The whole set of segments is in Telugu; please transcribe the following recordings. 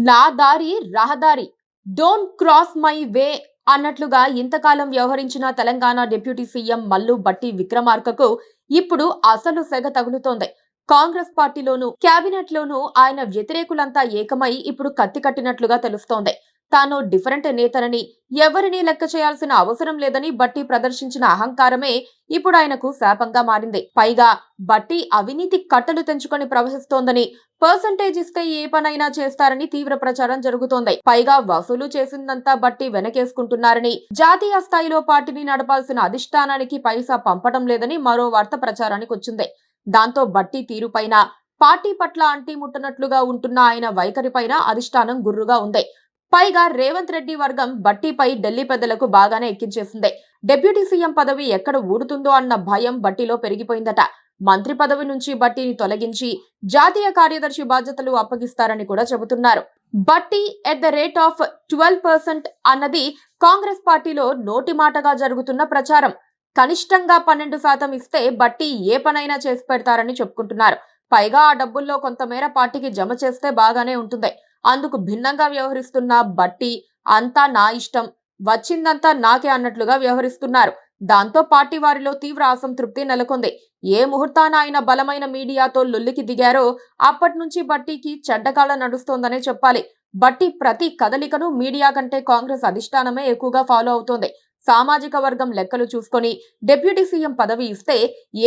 నా దారి రహదారి, డోంట్ క్రాస్ మై వే అన్నట్లుగా ఇంతకాలం వ్యవహరించిన తెలంగాణ డిప్యూటీ సీఎం మల్లు బట్టి విక్రమార్కకు ఇప్పుడు అసలు సెగ తగులుతోంది. కాంగ్రెస్ పార్టీలోనూ కేబినెట్ లోనూ ఆయన వ్యతిరేకులంతా ఏకమై ఇప్పుడు కత్తి కట్టినట్లుగా తెలుస్తోంది. తాను డిఫరెంట్ నేతనని, ఎవరిని లెక్క చేయాల్సిన అవసరం లేదని బట్టి ప్రదర్శించిన అహంకారమే ఇప్పుడు ఆయనకు శాపంగా మారింది. పైగా బట్టి అవినీతి కట్టలు తెంచుకొని ప్రవహిస్తోందని, పర్సంటేజ్ ఇస్తే ఏ పనైనా చేస్తారని తీవ్ర ప్రచారం జరుగుతోంది. పైగా వసూలు చేసిందంతా బట్టి వెనకేసుకుంటున్నారని, జాతీయ స్థాయిలో పార్టీని నడపాల్సిన అధిష్టానానికి పైసా పంపడం లేదని మరో వార్త ప్రచారానికి వచ్చింది. దాంతో బట్టి తీరుపైన, పార్టీ పట్ల అంటీ ముట్టనట్లుగా ఉంటున్న ఆయన వైఖరిపైన అధిష్టానం గుర్రుగా ఉంది. పైగా రేవంత్ రెడ్డి వర్గం బట్టిపై ఢిల్లీ పెద్దలకు బాగానే ఎక్కించేసింది. డిప్యూటీ సీఎం పదవి ఎక్కడ ఊడుతుందో అన్న భయం బట్టిలో పెరిగిపోయిందట. మంత్రి పదవి నుంచి బట్టిని తొలగించి జాతీయ కార్యదర్శి బాధ్యతలు అప్పగిస్తారని కూడా చెబుతున్నారు. బట్టి ఎట్ ద రేట్ ఆఫ్ 12% అన్నది కాంగ్రెస్ పార్టీలో నోటి మాటగా జరుగుతున్న ప్రచారం. కనిష్టంగా 12% ఇస్తే బట్టి ఏ పనైనా చేసి పెడతారని చెప్పుకుంటున్నారు. పైగా ఆ డబ్బుల్లో కొంతమేర పార్టీకి జమ చేస్తే బాగానే ఉంటుంది. అందుకు భిన్నంగా వ్యవహరిస్తున్న బట్టి అంతా నా ఇష్టం, వచ్చిందంతా నాకే అన్నట్లుగా వ్యవహరిస్తున్నారు. దాంతో పార్టీ వారిలో తీవ్ర అసంతృప్తి నెలకొంది. ఏ ముహూర్తాన ఆయన బలమైన మీడియాతో లొల్లికి దిగారో అప్పటి నుంచి బట్టికి చెడ్డకాల నడుస్తోందనే చెప్పాలి. బట్టి ప్రతి కదలికను మీడియా కంటే కాంగ్రెస్ అధిష్టానమే ఎక్కువగా ఫాలో అవుతోంది. సామాజిక వర్గం లెక్కలు చూసుకొని డిప్యూటీ సీఎం పదవి ఇస్తే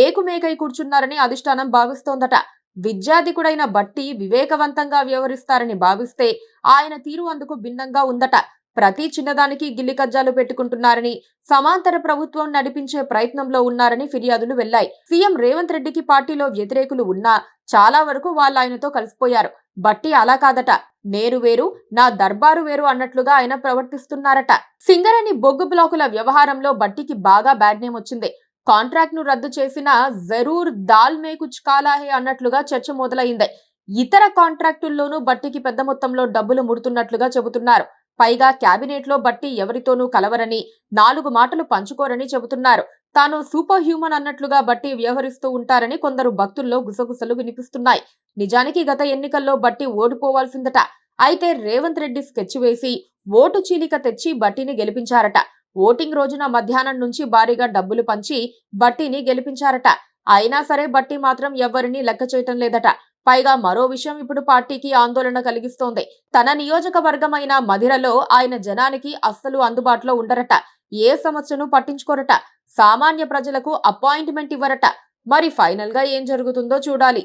ఏకుమేకై కూర్చున్నారని అధిష్టానం భావిస్తోందట. విద్యాధికుడైన బట్టి వివేకవంతంగా వ్యవహరిస్తారని భావిస్తే ఆయన తీరు అందుకు భిన్నంగా ఉందట. ప్రతి చిన్నదానికి గిల్లి కజ్జాలు పెట్టుకుంటున్నారని, సమాంతర ప్రభుత్వం నడిపించే ప్రయత్నంలో ఉన్నారని ఫిర్యాదులు వెళ్లాయి. సీఎం రేవంత్ రెడ్డికి పార్టీలో వ్యతిరేకులు ఉన్నా చాలా వరకు వాళ్ళు ఆయనతో కలిసిపోయారు. బట్టి అలా కాదట. నేను వేరు, నా దర్బారు వేరు అన్నట్లుగా ఆయన ప్రవర్తిస్తున్నారట. సింగరేణి బొగ్గు బ్లాకుల వ్యవహారంలో బట్టికి బాగా బ్యాడ్ నేమ్ వచ్చింది. కాంట్రాక్ట్ ను రద్దు చేసిన జరూర్ దాల్ మే కుచ్ కాలా హే అన్నట్లుగా చర్చ మొదలైంది. ఇతర కాంట్రాక్టుల్లోనూ బట్టికి పెద్ద మొత్తంలో డబ్బులు ముడుతున్నట్లుగా చెబుతున్నారు. పైగా క్యాబినెట్ లో బట్టి ఎవరితోనూ కలవరని, 4 మాటలు పంచుకోరని చెబుతున్నారు. తాను సూపర్ హ్యూమన్ అన్నట్లుగా బట్టి వ్యవహరిస్తూ ఉంటారని కొందరు భక్తుల్లో గుసగుసలు వినిపిస్తున్నాయి. నిజానికి గత ఎన్నికల్లో బట్టి ఓడిపోవాల్సిందట. అయితే రేవంత్ రెడ్డి స్కెచ్ వేసి ఓటు చీలిక తెచ్చి బట్టిని గెలిపించారట. ఓటింగ్ రోజున మధ్యాహ్నం నుంచి భారీగా డబ్బులు పంచి బట్టిని గెలిపించారట. అయినా సరే బట్టి మాత్రం ఎవ్వరినీ లెక్క చేయటం లేదట. పైగా మరో విషయం ఇప్పుడు పార్టీకి ఆందోళన కలిగిస్తోంది. తన నియోజకవర్గమైన మధిరలో ఆయన జనానికి అస్సలు అందుబాటులో ఉండరట. ఏ సమస్యను పట్టించుకోరట. సామాన్య ప్రజలకు అపాయింట్మెంట్ ఇవ్వరట. మరి ఫైనల్ గా ఏం జరుగుతుందో చూడాలి.